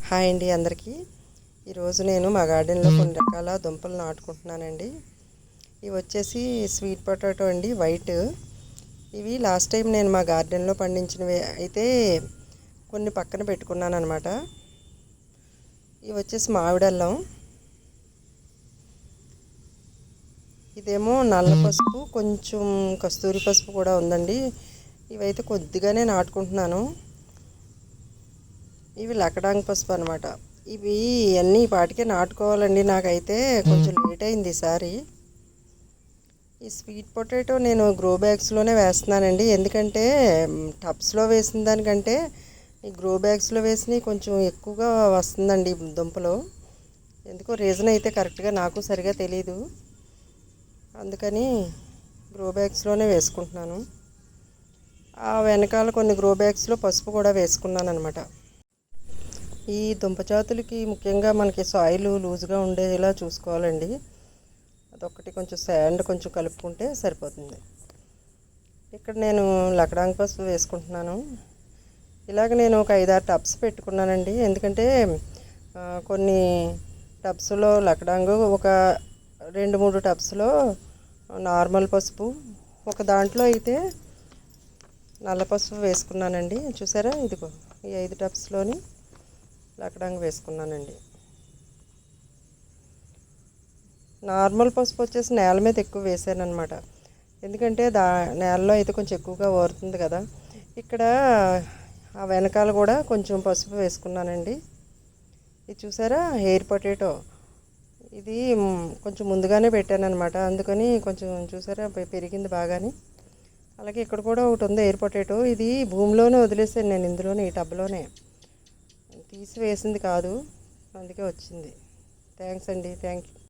Hi అండి అందరికీ. ఈరోజు నేను మా గార్డెన్లో కొన్ని రకాల దుంపలు నాటుకుంటున్నానండి. ఇవి వచ్చేసి స్వీట్ పొటాటో అండి, వైట్. ఇవి లాస్ట్ టైం నేను మా గార్డెన్లో పండించినవి అయితే కొన్ని పక్కన పెట్టుకున్నాను అనమాట. ఇవి వచ్చేసి మామిడల్లం, ఇదేమో నల్ల పసుపు, కొంచెం కస్తూరి పసుపు కూడా ఉందండి. ఇవైతే కొద్దిగానే నాటుకుంటున్నాను. ఇవి లకడాంగ్ పసుపు అనమాట. ఇవి అన్నీ పాటికే నాటుకోవాలండి. నాకైతే కొంచెం లేట్ అయింది ఈసారి. ఈ స్వీట్ పొటాటో నేను గ్రో బ్యాగ్స్లోనే వేస్తున్నానండి. ఎందుకంటే టబ్స్లో వేసిన దానికంటే ఈ గ్రో బ్యాగ్స్లో వేసినవి కొంచెం ఎక్కువగా వస్తుందండి దుంపలు. ఎందుకో రీజన్ అయితే కరెక్ట్గా నాకు సరిగా తెలీదు. అందుకని గ్రో బ్యాగ్స్లోనే వేసుకుంటున్నాను. ఆ వెనకాల కొన్ని గ్రో బ్యాగ్స్లో పసుపు కూడా వేసుకున్నాను అనమాట. ఈ దుంపజాతులకి ముఖ్యంగా మనకి సాయిల్ లూజ్గా ఉండేలా చూసుకోవాలండి. అదొకటి, కొంచెం శాండ్ కొంచెం కలుపుకుంటే సరిపోతుంది. ఇక్కడ నేను లకడాంగ్ పసుపు వేసుకుంటున్నాను. ఇలాగ నేను ఒక 5-6 టబ్స్ పెట్టుకున్నానండి. ఎందుకంటే కొన్ని టబ్స్లో లకడాంగు, ఒక 2-3 టబ్స్లో నార్మల్ పసుపు, ఒక దాంట్లో అయితే నల్ల పసుపు వేసుకున్నానండి. చూసారా, ఇదిగో ఈ 5 టబ్స్లోని లకడాంగ్ వేసుకున్నానండి. నార్మల్ పసుపు వచ్చేసి నేల మీద ఎక్కువ వేసాను అనమాట. ఎందుకంటే నేలలో అయితే కొంచెం ఎక్కువగా ఊరుతుంది కదా. ఇక్కడ ఆ వెనకాల కూడా కొంచెం పసుపు వేసుకున్నానండి. ఇది చూసారా, హెయిర్ పొటాటో. ఇది కొంచెం ముందుగానే పెట్టాను అనమాట. అందుకని కొంచెం చూసారా పెరిగింది బాగాని. అలాగే ఇక్కడ కూడా ఒకటి ఉంది ఎయిర్ పొటాటో. ఇది భూమిలోనే వదిలేసాను నేను, ఇందులోనే ఈ టబ్లోనే తీసి వేసింది కాదు, అందుకే వచ్చింది. థ్యాంక్స్ అండి, థ్యాంక్ యూ.